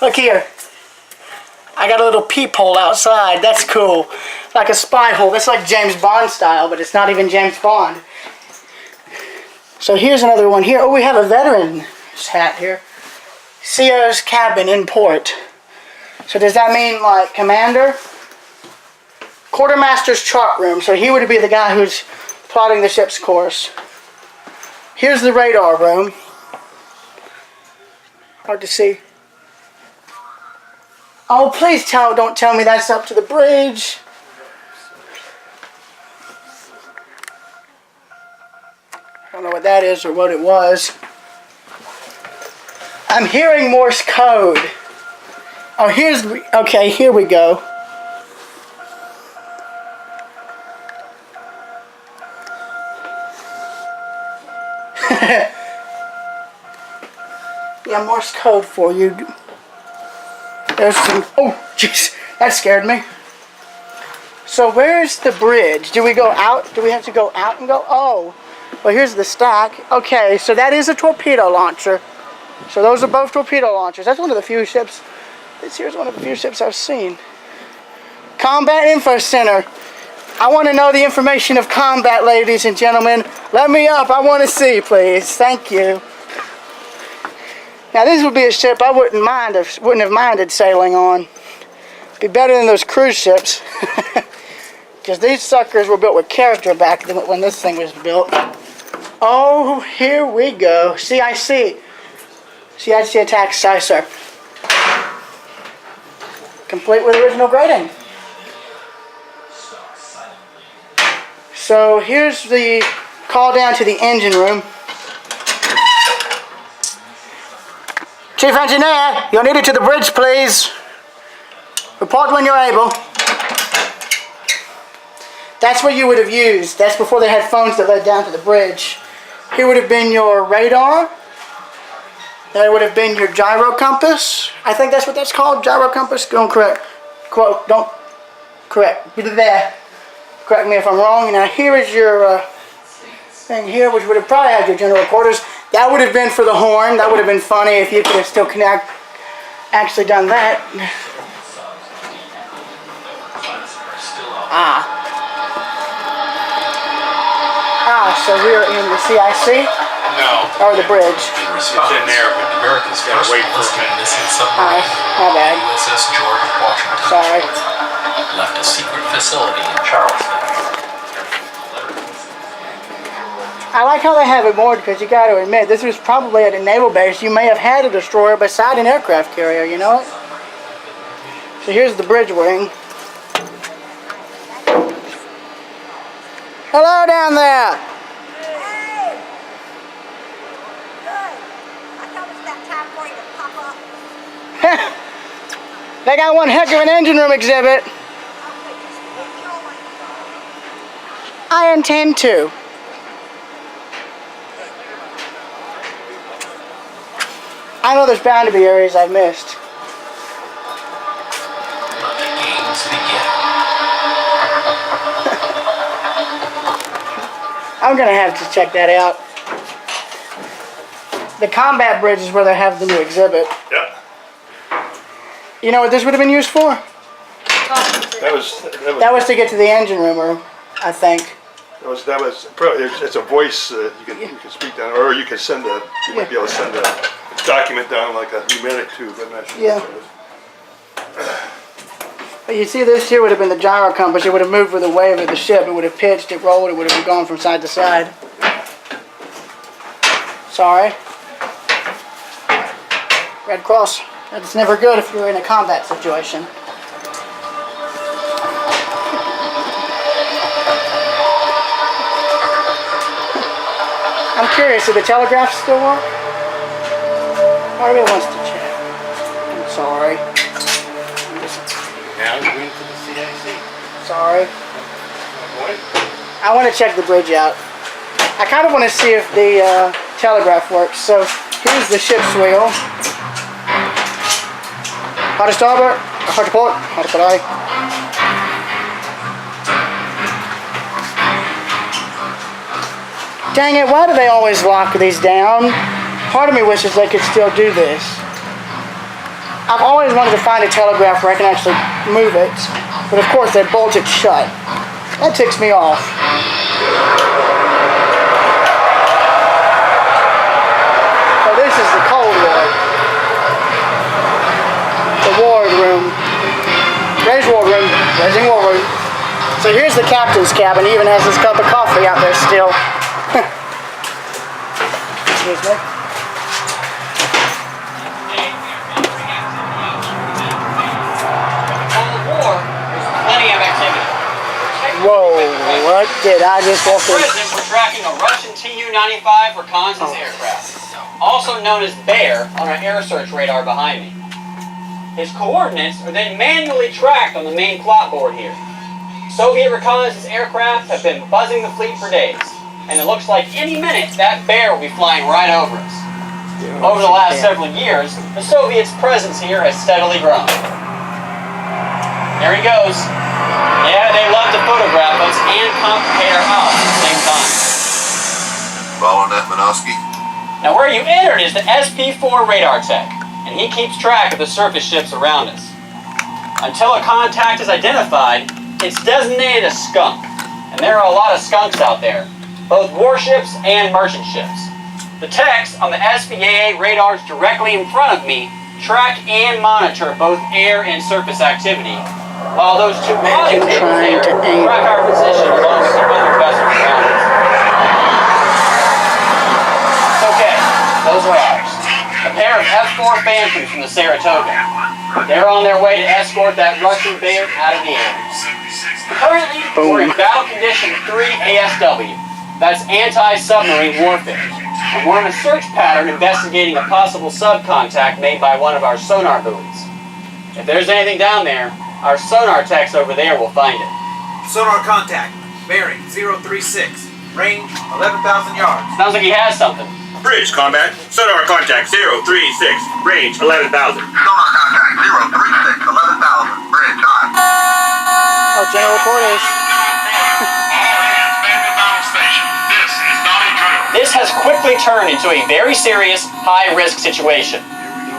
Look here. I got a little peephole outside. That's cool. Like a spy hole. That's like James Bond style, but it's not even James Bond. So here's another one here. Oh, we have a veteran's hat here. CO's cabin in port. So does that mean like commander? Quartermaster's chart room. So he would be the guy who's plotting the ship's course. Here's the radar room. Hard to see. Oh, please don't tell me that's up to the bridge. I don't know what that is or what it was. I'm hearing Morse code. Oh, okay, here we go. Yeah, Morse code for you. There's some, oh, jeez, that scared me. So where's the bridge? Do we go out? Do we have to go out and go? Oh, well, here's the stack. Okay, so that is a torpedo launcher. So those are both torpedo launchers. That's one of the few ships. This here's one of the few ships I've seen. Combat Info Center. I want to know the information of combat, ladies and gentlemen. Let me up. I want to see, please. Thank you. Now this would be a ship I wouldn't have minded sailing on. Be better than those cruise ships. Because these suckers were built with character back when this thing was built. Oh, here we go. CIC. CIC Attack Sicer. Complete with original grading. So here's the call down to the engine room. Chief Engineer, you're needed to the bridge, please. Report when you're able. That's what you would have used. That's before they had phones that led down to the bridge. Here would have been your radar. That would have been your gyro compass. I think that's what that's called, gyro compass. Don't correct me if I'm wrong. Now here is your thing here, which would have probably had your general quarters. That would have been for the horn. That would have been funny if you could have still actually done that. So we're in the CIC? No. Or the bridge? It's in there, but the Americans got to wait for a minute. My bad. USS George Washington. Sorry. Left a secret facility in Charleston. I like how they have it moored because you got to admit, this was probably at a naval base. You may have had a destroyer beside an aircraft carrier, you know it? So here's the bridge wing. Hello down there! Hey! Good. I thought it was that time for you to pop up. They got one heck of an engine room exhibit. I intend to. I know there's bound to be areas I've missed. Let the games begin. I'm going to have to check that out. The combat bridge is where they have the new exhibit. Yeah. You know what this would have been used for? That was to get to the engine room, I think. That was probably, it's a voice you can speak down, or you can send a, you might be able to send a document down like a pneumatic tube. I'm not sure. Yeah. But you see, this here would have been the gyro compass. It would have moved with the wave of the ship. It would have pitched, it rolled, it would have gone from side to side. Sorry. Red Cross. That's never good if you're in a combat situation. I'm curious, do the telegraphs still work? Part of me wants to check. I'm sorry. Now you're in for the CIC. Sorry. I want to check the bridge out. I kind of want to see if the telegraph works. So here's the ship's wheel. Hard to starboard, hard to port, hard to put eye. Dang it, why do they always lock these down? Part of me wishes they could still do this. I've always wanted to find a telegraph where I can actually move it, but of course they're bolted shut. That ticks me off. So this is the cold ward. The ward room. Ray's ward room. Raising ward room. So here's the captain's cabin. He even has his cup of coffee out there still. Excuse me. Plenty of activity. Whoa, what did I just walk in? Present, we're tracking a Russian Tu-95 reconnaissance aircraft, also known as Bear, on our air search radar behind me. His coordinates are then manually tracked on the main plot board here. Soviet reconnaissance aircraft have been buzzing the fleet for days, and it looks like any minute that Bear will be flying right over us. Over the last several years, the Soviets' presence here has steadily grown. There he goes. Yeah, they love to photograph us and complicate our house at the same time. Following that, Minosky? Now where you entered is the SP4 radar tech, and he keeps track of the surface ships around us. Until a contact is identified, it's designated a skunk, and there are a lot of skunks out there, both warships and merchant ships. The techs on the SPAA radars directly in front of me track and monitor both air and surface activity, while those two audio tables there track our position along with the other vessels around us. Okay, those are ours. A pair of F-4 fan crews from the Saratoga. They're on their way to escort that Russian Bear out of the air. Currently, we're in battle condition 3 ASW. That's anti-submarine warfare. And we're in a search pattern investigating a possible subcontact made by one of our sonar buoys. If there's anything down there, our sonar techs over there will find it. Sonar contact. Bearing 036. Range 11,000 yards. Sounds like he has something. Bridge combat. Sonar contact 036. Range 11,000. Sonar contact 036, 11,000. Bridge on. Oh, general quarters. This has quickly turned into a very serious, high-risk situation.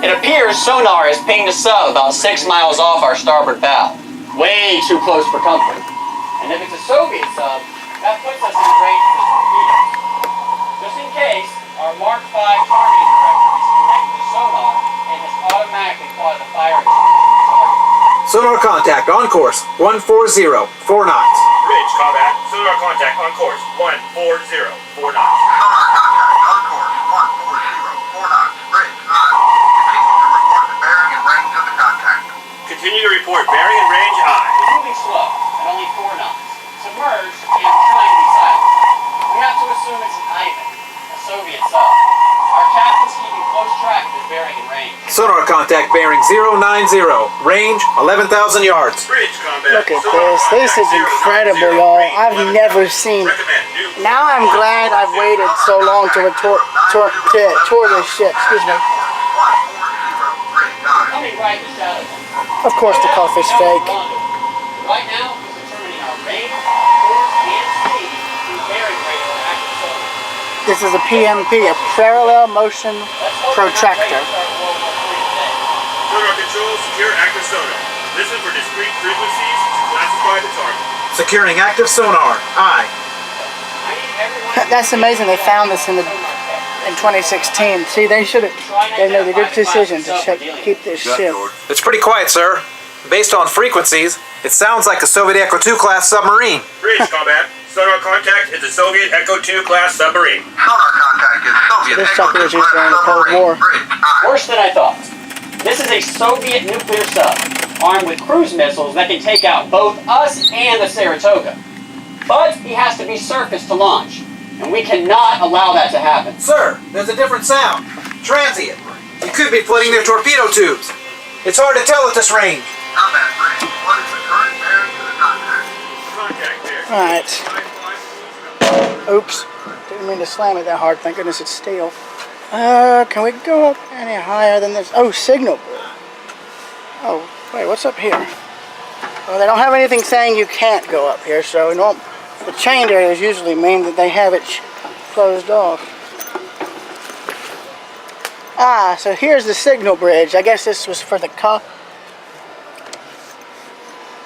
It appears sonar is pinged a sub about 6 miles off our starboard bow. Way too close for comfort. And if it's a Soviet sub, that puts us in range of the torpedo. Just in case, our Mark V targeting director is connected to sonar and has automatically plotted a firing target. Sonar contact on course 140, 4 knots. Bridge combat. Sonar contact on course 140, 4 knots. Sonar contact on course 140, 4 knots. Bridge on. Continue to report the bearing and range Continue to report bearing and range I. I. It's moving slow, at only 4 knots. Submerged and trying to be silent. We have to assume it's an Ivan, a Soviet sub. Our captain's keeping close track of his bearing and range. Sonar contact bearing 090. Range 11,000 yards. Bridge combat. Look at Sonar this. This is contact incredible, 090. y'all. Range I've 11,000. never seen. Recommend new. Now I'm glad I've waited so long to tour this ship. Excuse me. Coming right in the shadow. Of course, the coffee's fake. Right now, he's determining our range, course, and speed through bearing radar active sonar. This is a PMP, a parallel motion Let's hope protractor. we're not ready to start World War III today. Sonar control. Secure active sonar. Listen for discrete frequencies to classify the target. Securing active sonar. I. I need everyone. That's amazing. They found this in 2016. See, they should have. They made a good decision to keep this ship. It's pretty quiet, sir. Based on frequencies, it sounds like a Soviet Echo 2 class submarine. Bridge combat. Sonar contact is a Soviet Echo 2 class submarine. Sonar contact is Soviet This Echo sucker was 2 used during the Cold submarine. War. Bridge on. Worse than I thought. This is a Soviet nuclear sub, armed with cruise missiles that can take out both us and the Saratoga. But he has to be surfaced to launch, and we cannot allow that to happen. Sir, there's a different sound. Transient. You could be flooding their torpedo tubes. It's hard to tell at this range. Combat bridge. What is the current bearing to the contact? Contact there. Alright. Oops. Didn't mean to slam it that hard. Thank goodness it's steel. Can we go up any higher than this? Oh, signal board. Oh, wait, what's up here? Well, they don't have anything saying you can't go up here, so the chained areas usually mean that they have it closed off. Ah, so here's the signal bridge. I guess this was for the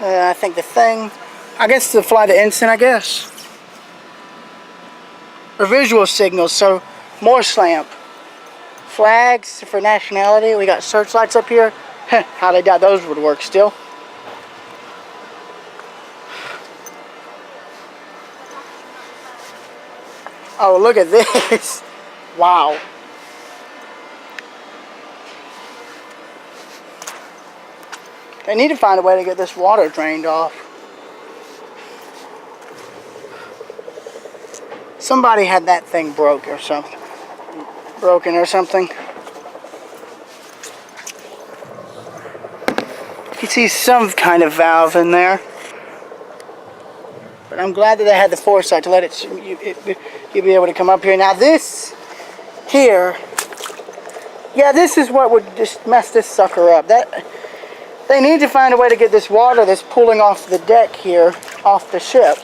I think the thing. I guess to fly the ensign, I guess. Or visual signals, so Morse lamp. Flags for nationality. We got searchlights up here. How they doubt those would work still. Oh, look at this. Wow. They need to find a way to get this water drained off. Somebody had that thing broken or something. You can see some kind of valve in there. But I'm glad that they had the foresight to let you'd be able to come up here. Now this here, yeah, this is what would just mess this sucker up. They need to find a way to get this water that's pooling off the deck here, off the ship.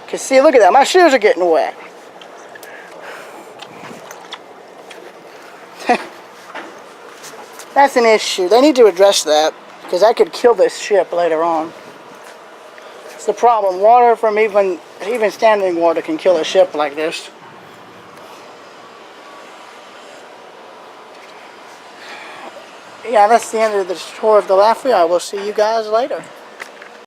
Because see, look at that, my shoes are getting wet. That's an issue. They need to address that, because that could kill this ship later on. It's the problem. Water from even standing water can kill a ship like this. Yeah, that's the end of the tour of the Laffey. I will see you guys later.